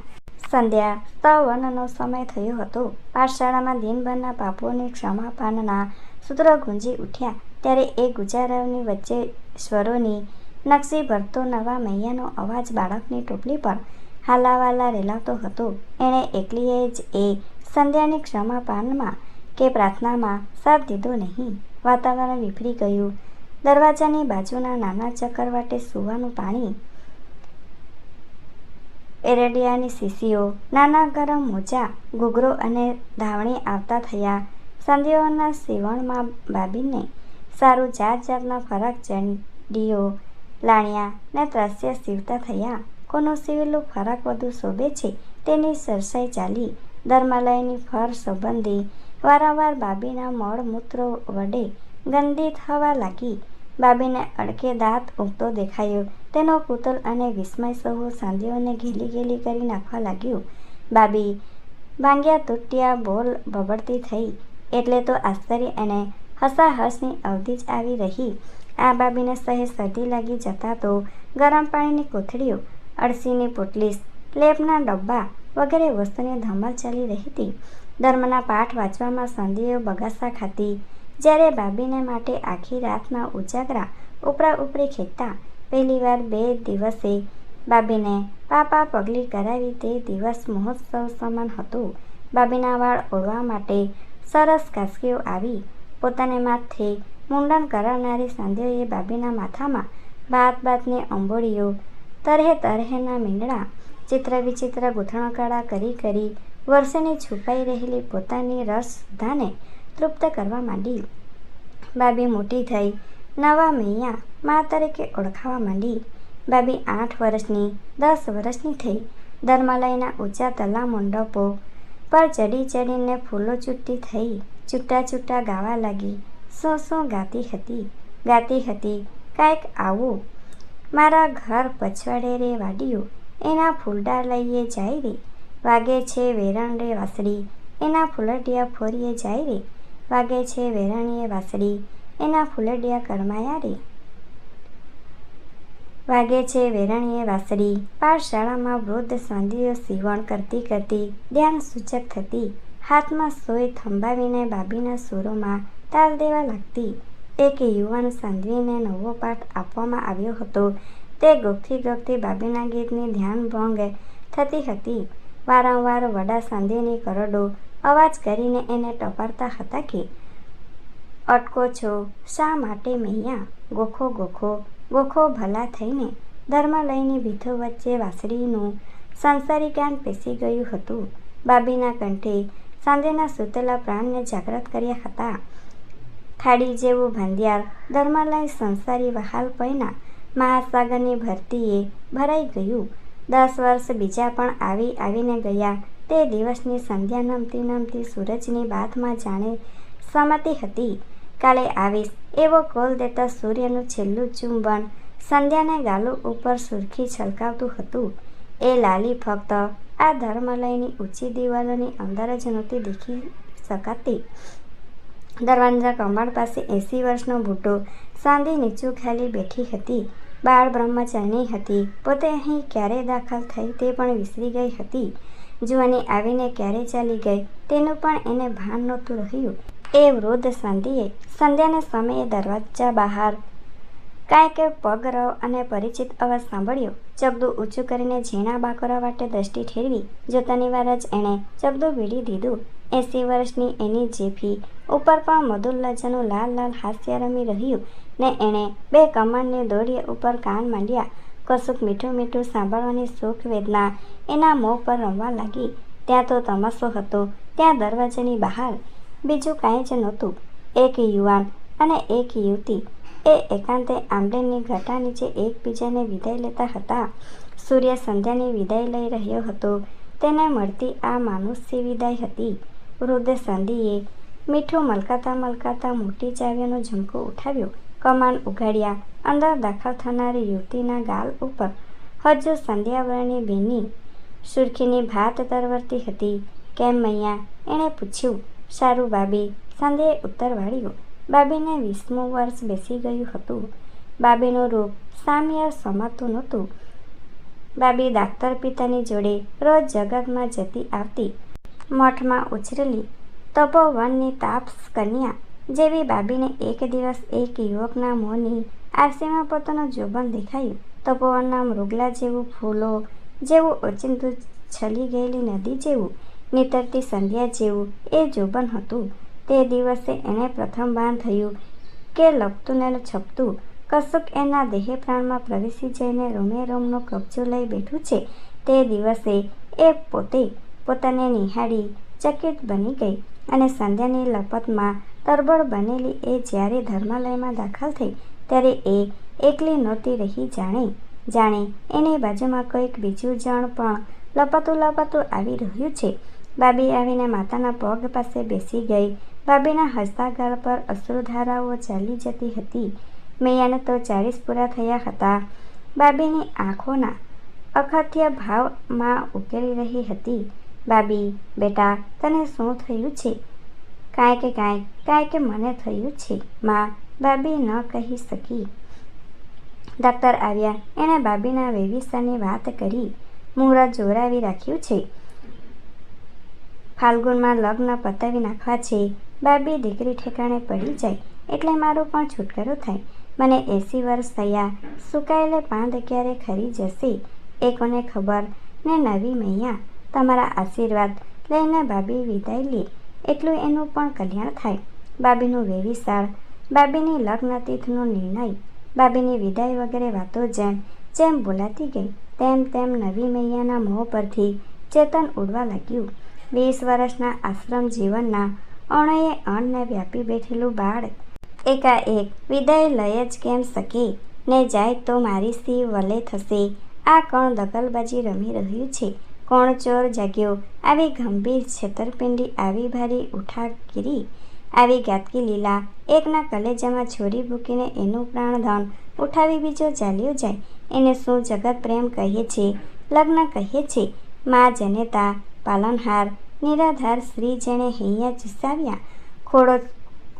S1: સંધ્યા સ્તવનનો સમય થયો હતો. પાઠશાળામાં દિનભરના પાપોની ક્ષમાપાનના સૂત્રો ગુંજી ઉઠ્યા. ત્યારે એ ગુજારાઓની વચ્ચે સ્વરોની નકશી ભરતો નવા મૈયાનો અવાજ બાળકની ટોપલી પર હાલાવાલા રેલાવતો હતો. એણે એકલીએ જ એ સંધ્યાની ક્ષમાપાનમાં કે પ્રાર્થનામાં સાથ દીધો નહીં. વાતાવરણ વિફરી ગયું. દરવાજાની બાજુના નાના ચક્કરવાટે સૂવાનું પાણી, એરડિયાની શીશીઓ, નાના ગરમ મોજા, ઘૂઘરો અને ધાવણી આવતા થયા. સંધ્યાઓના સીવણમાં બાબીને સારું જાતના ફરાક ચંડીઓ, લાણિયા ને ત્રાસ્યા સીવતા થયા. કોનું સીવેલું ફરાક વધુ શોભે છે તેની સરસાઈ ચાલી. ધર્માલયની ફર સંબંધી વારંવાર બાબીના મળમૂત્રો વડે ગંદી થવા લાગી. બાબીને અડકે દાંત ઊગતો દેખાયો. તેનો કુતૂહલ અને વિસ્મય સહુ સાંધીઓને ઘેલી કરી નાખવા લાગ્યું. બાબી ભાંગ્યા તૂટ્યા બોલ બબડતી થઈ એટલે તો આશ્ચર્ય અને હસાહસની અવધિ જ આવી રહી. આ બાબીને સહેજ શરદી લાગી જતા તો ગરમ પાણીની કોથળીઓ, અળસીની પોટલીસ, લેપના ડબ્બા વગેરે વસ્તુની ધમાલ ચાલી રહી હતી. ધર્મના પાઠ વાંચવામાં સંધ્યાઓ બગાસા ખાતી, જ્યારે બાબીને માટે આખી રાતના ઉજાગરા ઉપરા ઉપરી ખેંચતા. પહેલીવાર 2 દિવસે બાબીને પાપા પગલી કરાવી તે દિવસ મહોત્સવ સમાન હતું. બાબીના વાળ ઓળવા માટે સરસ કાસકીઓ આવી. પોતાને માથે મુંડન કરાવનારી સંધ્યાઓએ બાબીના માથામાં ભાતની અંબોળીઓ, તરહે તરહેના મીંડળા, ચિત્ર વિચિત્ર ગૂંથણકળા કરી વર્ષોની છુપાઈ રહેલી પોતાની રસધાને તૃપ્ત કરવા માંડી. બાબી મોટી થઈ નવા મૈયા મા તરીકે ઓળખાવા માંડી. બાબી 8 વર્ષની, 10 વર્ષની થઈ. ધર્માલયના ઊંચા તલા મંડપો પર ચડીને ફૂલો ચૂંટતી થઈ. છૂટા ગાવા લાગી. શું ગાતી હતી કાંઈક આવું: મારા ઘર પછવાડે રે વાડિયું, એના ફૂલડા લઈએ જાય રે. વાગે છે વેરણ રે વાંસળી, એના ફૂલડિયા ફોરીએ જાય રે. વાગે છે વેરણીએ વાંસળી, એના ફૂલડિયા કરમાયા રે. વાગે છે વેરણીએ વાંસળી. પાઠશાળામાં વૃદ્ધ સંધ્યાઓ સીવણ કરતી ધ્યાન સૂચક થતી. હાથમાં સોય થંભાવીને બાબીના સુરોમાં તાલ દેવા લાગતી. એક યુવાન સંધ્યાને નવો પાઠ આપવામાં આવ્યો હતો. તે ગોખતી બાબીના ગીતની ધ્યાનભંગ થતી હતી. વારંવાર વડા સંધ્યાની કરડો અવાજ કરીને એને ટપારતા હતા કે, અટકો છો શા માટે મૈયા? ગોખો ભલા થઈને. ધર્માલયની ભીથો વચ્ચે વાંસળીનું સંસારી ગાન પેસી ગયું હતું. બાબીના કંઠે સંધ્યાના સૂતેલા પ્રાણને જાગ્રત કર્યા હતા. ખાડી જેવું ભંધ્યાર ધર્માલય સંસારી વહાલ પયના મહાસાગરની ભરતીએ ભરાઈ ગયું. 10 વર્ષ બીજા પણ આવીને ગયા. તે દિવસની સંધ્યા નમતી સૂરજની બાથમાં જાણે સમાતી હતી. કાલે આવીશ એવો કોલ દેતા સૂર્યનું છેલ્લું ચુંબન સંધ્યાને ગાલો ઉપર સુરખી છલકાવતું હતું. એ લાલી ફક્ત આ ધર્માલયની ઊંચી દિવાલોની અંદર જ નહોતી દેખી શકાતી. દરવાજા કમાડ પાસે 80 વર્ષનો બુઢો સાંધી નીચું ખાલી બેઠી હતી. બાળ બ્રહ્મચારિણી હતી. પોતે અહીં ક્યારે દાખલ થઈ તે પણ વિસરી ગઈ હતી. જુવાની આવીને ક્યારે ચાલી ગઈ તેનું પણ એને ભાન નહોતું રહ્યું. એ વૃદ્ધ સંધ્યાને સમયે દરવાજા બહાર કાંઈક પગરવ અને પરિચિત અવાજ સાંભળ્યો. ચકદું ઊંચું કરીને ઝીણા બાકરા વાટે દ્રષ્ટિ ઠેરવી. જોતાની વાર જ એણે ચકદું વીડી દીધું. 80 વર્ષની એની જેફી ઉપર પણ મધુલ્લજાનું લાલ હાસ્ય રમી રહ્યું ને એણે 2 કમળની દોરીએ ઉપર કાન માંડ્યા. કશુંક મીઠું સાંભળવાની સુખ વેદના એના મોં પર રમવા લાગી. ત્યાં તો તમાશો હતો. ત્યાં દરવાજાની બહાર બીજું કાંઈ જ નહોતું. એક યુવાન અને એક યુવતી એ એકાંતે આંબલીની ઘટા નીચે એકબીજાને વિદાય લેતા હતા. સૂર્ય સંધ્યાની વિદાય લઈ રહ્યો હતો. તેને મળતી આ માનુષી વિદાય હતી. વૃદ્ધ સંધ્યાએ મીઠું મલકાતા મોટી ચાવીઓનું ઝુમકું ઉઠાવ્યું. કમાન ઉઘાડ્યા. અંદર દાખલ થનારી યુવતીના ગાલ ઉપર હજુ સંધ્યાવરણી બેની સુરખીની ભાત તરવરતી હતી. કેમ મૈયા? એણે પૂછ્યું. સારું બાબી, સંધ્યાએ ઉત્તર વાળ્યો. બાબીને 20મું વર્ષ બેસી ગયું હતું. બાબીનું રૂપ સામ્ય સમાતું નહોતું. બાબી ડાક્ટર પિતાની જોડે રોજ જગતમાં જતી આવતી. મઠમાં ઉછરેલી તપોવનની તાપસ કન્યા જેવી બાબીને એક દિવસ એક યુવકના મોંની આરસીમાં પોતાનું જોબન દેખાયું. તપોવનના મૃગલા જેવું, ફૂલો જેવું, ઓચિંતું છલી ગયેલી નદી જેવું, નીતરતી સંધ્યા જેવું એ જોબન હતું. તે દિવસે એને પ્રથમ ભાન થયું કે લપતું ને છપતું કશુંક એના દેહ પ્રાણમાં પ્રવેશી જઈને રોમે રોમનો કબજો લઈ બેઠું છે. તે દિવસે એ પોતાને નિહાળી ચકિત બની ગઈ અને સંધ્યાની લપતમાં તરબોળ બનેલી એ જ્યારે ધર્માલયમાં દાખલ થઈ ત્યારે એ એકલી નહોતી રહી. જાણે એની બાજુમાં કોઈક બીજું જણ પણ લપતું આવી રહ્યું છે. બાબી આવીને માતાના પગ પાસે બેસી ગઈ. બાબીના હસતા ગાલ પર અશ્રુધારાઓ ચાલી જતી હતી. મૈયાને તો 40 પૂરા થયા હતા. બાબીની આંખોના અકથ્ય ભાવમાં ઉકેલી રહી હતી. બાબી, બેટા, તને શું થયું છે? કાંઈક મને થયું છે મા, બાબી ન કહી શકી. ડાક્ટર આવ્યા. એણે બાબીના વેવિસાની વાત કરી. મુહૂર્ત જોરાવી રાખ્યું છે. ફાલ્ગુનમાં લગ્ન પતાવી નાખવા છે. બાબી દીકરી ઠેકાણે પડી જાય એટલે મારો પણ છુટકારો થાય. મને 80 વર્ષ થયા. સુકાયેલે પાંદ ક્યારે ખરી જશે એ કોને ખબર. ને નવી મૈયા તમારા આશીર્વાદ લઈને બાબી વિદાય લે એટલું એનું પણ કલ્યાણ થાય. બાબીનું વેવિશાળ, બાબીની લગ્નતિથિનો નિર્ણય, બાબીની વિદાય વગેરે વાતો જેમ જેમ બોલાતી ગઈ તેમ તેમ નવી મૈયાના મોં પરથી ચેતન ઉડવા લાગ્યું. 20 વર્ષના આશ્રમ જીવનના અણએ અણને વ્યાપી બેઠેલું બાળ એકાએક વિદાય લઈ જ કેમ શકે? ને જાય તો મારી સી વલે થશે? આ કોણ દગલબાજી રમી રહ્યું છે? કોણ ચોર જાગ્યો? આવી ગંભીર છેતરપિંડી, આવી ભારી ઉઠાગીરી, આવી ગાતકી લીલા. એકના કલેજામાં છોરી મૂકીને એનું પ્રાણધન ઉઠાવી બીજો ચાલ્યો જાય. એને શું જગત પ્રેમ કહે છે, લગ્ન કહે છે? મા જનેતા, પાલનહાર, નિરાધાર શ્રી જેણે હૈયા ચૂસાવ્યા, ખોળો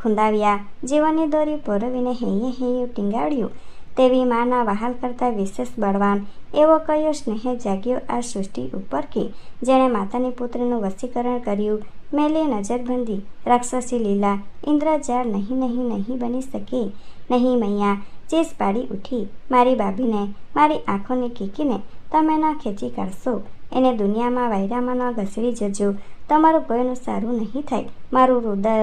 S1: ખૂંદાવ્યા, જીવનની દોરી પરોવીને હૈયે હૈયું ટીંગાડ્યું, તેવી માના વહાલ કરતાં વિશેષ બળવાન એવો કયો સ્નેહ જાગ્યો આ સૃષ્ટિ ઉપર કે જેણે માતાની પુત્રીનું વશીકરણ કર્યું? મેલી નજરબંધી, રાક્ષસી લીલા, ઇન્દ્રજાળ નહીં નહીં નહીં બની શકે. નહીં મૈયા ચીસ પાડી ઉઠી. મારી બાબીને, મારી આંખોની કીકીને તમે ન ખેંચી કાઢશો. એને દુનિયામાં વાયરામાં ન ઘસડી જજો. તમારું કોઈનું સારું નહીં થાય. મારું હૃદય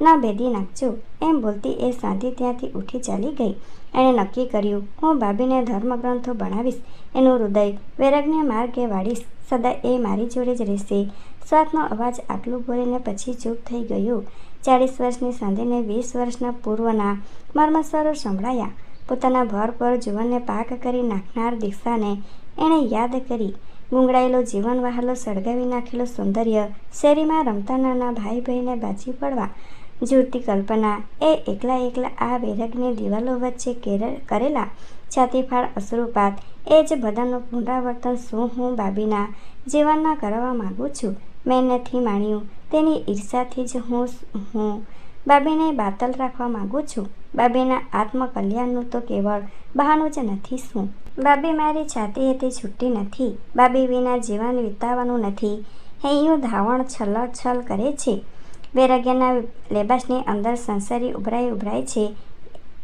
S1: ન ભેદી નાખજો. એમ બોલતી એ સાંધી ત્યાંથી ઉઠી ચાલી ગઈ. એણે નક્કી કર્યું, હું બાબીને ધર્મગ્રંથો ભણાવીશ, એનું હૃદય વૈરાગ્ય માર્ગે વાળીશ, સદા એ મારી જોડે જ રહેશે. શ્વાસનો અવાજ આટલું બોલીને પછી ચૂપ થઈ ગયો. 40 વર્ષની સાંધીને 20 વર્ષના પૂર્વના મર્મસ્વરો સંભળાયા. પોતાના ભર પર જુવાનને પાક કરી નાખનાર દીક્ષાને એણે યાદ કરી. ગુંગળાયેલો જીવન વહાલો સળગાવી નાખેલું સૌંદર્ય, શેરીમાં રમતા નાના ભાઈ બહેને બાજી પડવા ઝૂરતી કલ્પના, એ એકલા એકલા આ વૈરાગની દિવાલો વચ્ચે કરેલા છાતીફાડ અશ્રુપાત, એ જ બધાનું પુનરાવર્તન શું હું બાબીના જીવનમાં કરવા માગું છું? મેં નથી માણ્યું તેની ઈર્ષાથી જ હું બાબીને બાતલ રાખવા માગું છું. બાબીના આત્મકલ્યાણનું તો કેવળ બહાનું જ નથી શું? બાબી મારી છાતીએથી છૂટી નથી. બાબી વિના જીવન વિતાવવાનું નથી. હૈયું ધાવણ છલ કરે છે. વૈરાગ્યના લેબાસની અંદર સંસારી ઉભરાય છે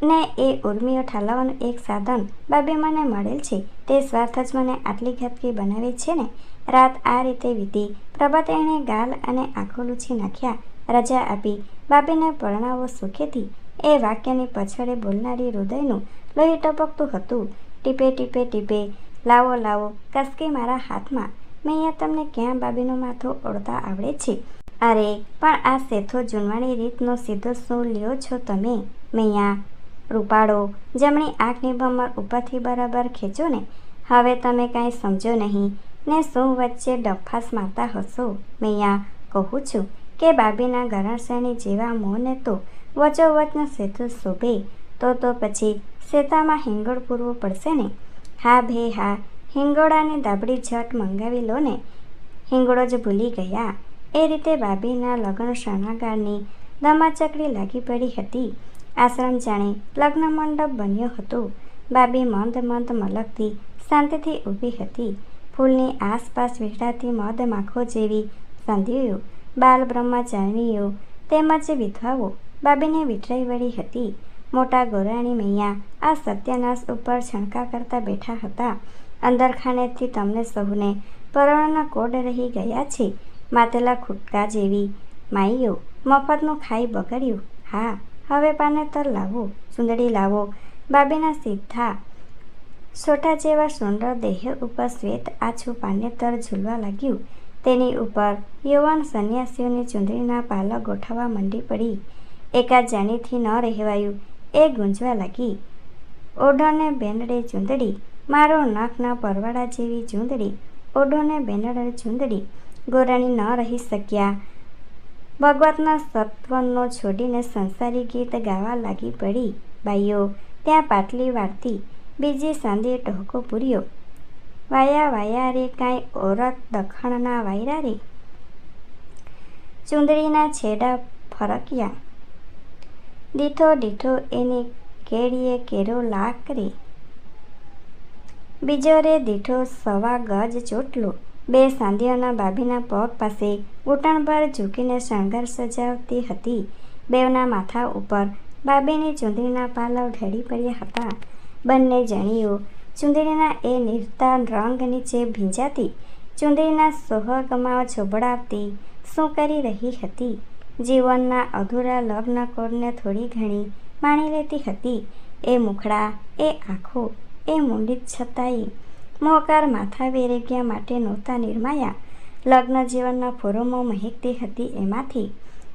S1: ને એ ઉર્મિઓ ઠાલવવાનું એક સાધન બાબી મને મળેલ છે. તે સ્વાર્થ જ મને આટલી ઘાતકી બનાવે છે ને. રાત આ રીતે વીતી. પ્રભાતે એણે ગાલ અને આંખો લૂછી નાખ્યા. રજા આપી. બાબીને પરણાવો સુખેથી. એ વાક્યની પછડે બોલનારી હૃદયનું લોહી ટપકતું હતું. ટીપે ટીપે ટીપે. લાવો લાવો કસકે મારા હાથમાં. મૈયા તમને ક્યાં બાબીનું માથું ઓળતા આવડે છે? અરે પણ આ શેથો જૂનવાણી રીતનો સીધો શું લ્યો છો તમે? મૈયા રૂપાળો, જમણી આંખની ભમર ઉપરથી બરાબર ખેંચો ને. હવે તમે કાંઈ સમજો નહીં ને શું વચ્ચે ડફાસ મારતા હશો? મૈયા કહું છું કે બાબીના ગરણસેણી જેવા મોંને તો વચોવચનો સેતુ શોભે. તો પછી શેતામાં હિંગોળ પૂરવું પડશે ને. હા ભે હા, હિંગોળાની દાબડી ઝટ મંગાવી લો ને. હિંગોળો જ ભૂલી ગયા. એ રીતે બાબીના લગ્ન શરણાગારની ધમાચકડી લાગી પડી હતી. આશ્રમ જાણે લગ્ન મંડપ બન્યો હતો. બાબી મંદ મંદ મલકતી શાંતિથી ઊભી હતી. ફૂલની આસપાસ વિખરાતી મધ માખો જેવી સંધીઓ, બાલ બ્રહ્મચારીઓ તેમજ વિધવાઓ બાબીને વિટરાઈ વળી હતી. મોટા ગોરાણી મૈયા આ સત્યાનાશ ઉપર છણકા કરતા બેઠા હતા. અંદરખાનેથી તમને સહુને પરોળના કોડ રહી ગયા છે. માતેલા ખૂટકા જેવી માઈઓ મફતનું ખાઈ બગડ્યું. હા, હવે પાનેતર લાવો, સુંદડી લાવો. બાબીના સીધા સોટા જેવા સુંદર દેહ ઉપર શ્વેત આછું પાનેતર ઝૂલવા લાગ્યું. તેની ઉપર યુવાન સંન્યાસીઓની ચૂંદડીના પાલક ગોઠવવા મંડી પડી. એકાદ જાણીથી ન રહેવાયું. એ ગુંજવા લાગી. ઓઢોને બેનડે ચૂંદડી, મારો નાકના પરવાળા જેવી ચૂંદડી, ઓઢોને બેનડે ચૂંદડી. ગોરાણી ન રહી શક્યા. ભગવતના સત્વનો છોડીને સંસારી ગીત ગાવા લાગી પડી. બાઈઓ ત્યાં પાટલી વાળતી. બીજી સાંજે ટહુકો પૂર્યો. વાયા વાયા રે કાંઈ ઓરત દખણના વાયરા રે. ચૂંદડીના છેડા ફરક્યા. દીઠો દીઠો એની કેડીએ કેરો લાક રે. બીજો રે દીઠો 1.25 ગજ ચોટલો. 2 સાંધીઓના બાબીના પગ પાસે ઘૂંટણ પર ઝૂકીને શણગાર સજાવતી હતી. બેવના માથા ઉપર બાબીની ચૂંદડીના પાલવ ઢળી પડ્યા હતા. બંને જણીઓ ચૂંદડીના એ નીરતા રંગ નીચે ભીંજાતી ચૂંદડીના સોહાગમાં ચોબડાવતી શું કરી રહી હતી? જીવનના અધૂરા લગ્ન કોડને થોડી ઘણી માણી લેતી હતી. એ મુખડા, એ આંખો, એ મૂંડી છતાંય મોહકાર માથા વેરેગ્યા માટે નહોતા નિર્માયા. લગ્ન જીવનના ફોરમો મહેકતી હતી. એમાંથી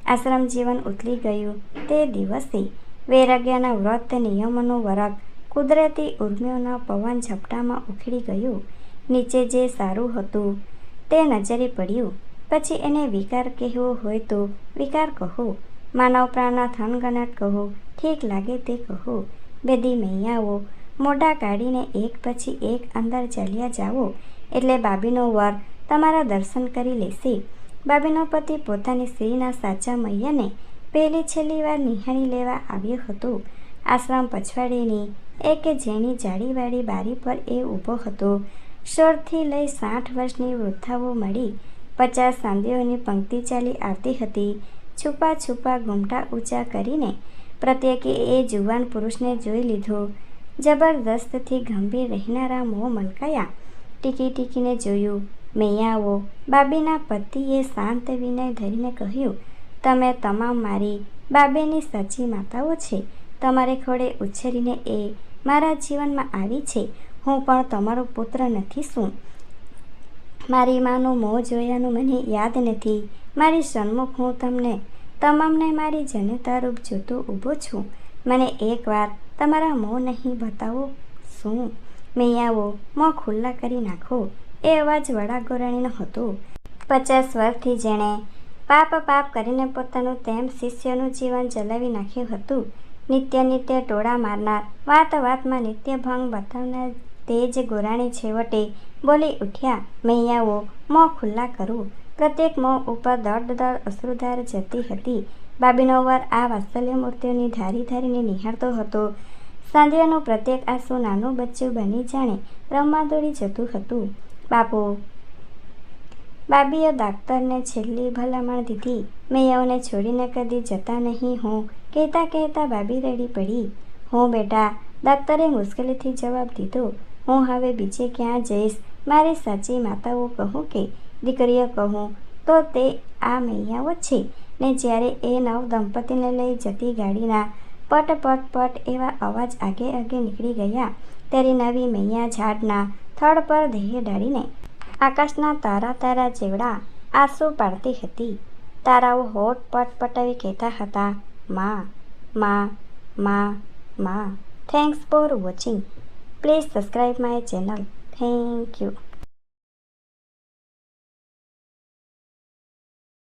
S1: આશ્રમ જીવન ઉતરી ગયું તે દિવસે. વૈરાગ્યના વ્રત નિયમોનું વરખ કુદરતી ઉર્મિઓના પવન ઝપટામાં ઉખડી ગયું. નીચે જે સારું હતું તે નજરે પડ્યું. પછી એને વિકાર કહેવો હોય તો વિકાર કહો, માનવ પ્રાણના થનગનાટ કહો, ઠીક લાગે તે કહો. બેદી મૈયાઓ મોઢા કાઢીને એક પછી એક અંદર ચાલ્યા જાઓ એટલે બાબીનો વર તમારા દર્શન કરી લેશે. બાબીનો પતિ પોતાની સ્ત્રીના સાચા મૈયાને પહેલી છેલ્લી વાર નિહાળી લેવા આવ્યો હતો. આશ્રમ પછવાડેની એક ઝીણી જાળીવાળી બારી પર એ ઊભો હતો. 16થી લઈ 60 વર્ષની વૃદ્ધાઓ મળી 50 સાંધીઓની પંક્તિ ચાલી આવતી હતી. છુપા છુપા ઘૂમટા ઊંચા કરીને પ્રત્યેકે એ જુવાન પુરુષને જોઈ લીધો. જબરદસ્તથી ગંભીર રહેનારા મોં મલકાયા. ટીકી ટીકીને જોયું. મૈયાઓ બાબીના પતિએ શાંત વિનય ધરીને કહ્યું, તમે તમામ મારી બાબેની સાચી માતાઓ છે. તમારે ખોળે ઉછેરીને એ મારા જીવનમાં આવી છે. હું પણ તમારો પુત્ર નથી શું? મારી માનું મોં જોયાનું મને યાદ નથી. મારી સન્મુખ હું તમને તમામને મારી જનતારૂપ જોતો ઊભો છું. મને એકવાર તમારા મોં નહીં બતાવો શું? મૈયાઓ મોં ખુલ્લા કરી નાખો. એ અવાજ વડા ગોરાણીનો હતો. 50 વર્ષથી જેણે પાપ કરીને પોતાનું તેમ શિષ્યનું જીવન જલાવી નાખ્યું હતું. નિત્ય ટોળા મારનાર, વાત વાતમાં નિત્યભંગ બતાવનાર તે જ ગોરાણી છેવટે બોલી ઉઠ્યા, મૈયાઓ મોં ખુલ્લા કરો. પ્રત્યેક મોં ઉપર દડ અશ્રુધાર જતી હતી. બાબીનો વર આ વાત્સલ્ય મૂર્તિઓની ધારી ધારીને નિહાળતો હતો. સાંધ્યનું પ્રત્યેક આંસુ નાનું બચ્ચું બની જાણે રમવા દોડી જતું હતું. બાપુ, બાબીએ ડાક્ટરને છેલ્લી ભલામણ દીધી. મૈયાઓને છોડીને કદી જતા નહીં હું કહેતા બાબી રડી પડી. હું બેટા, ડાક્ટરે મુશ્કેલીથી જવાબ દીધો. હું હવે બીજે ક્યાં જઈશ? મારી સાચી માતાઓ કહું કે દીકરીઓ કહું તો તે આ મૈયાઓ છે ને. જ્યારે એ નવ દંપતીને લઈ જતી ગાડીના પટ પટ પટ એવા અવાજ આગે નીકળી ગયા ત્યારે નવી મૈયા ઝાડના થડ પર દેહ ડાળીને આકાશના તારા જેવડા આંસુ પાડતી હતી. તારાઓ હોઠ પટપટાવી કહેતા હતા, માં, માં, માં, માં. Thanks for watching. Please subscribe my channel. Thank you.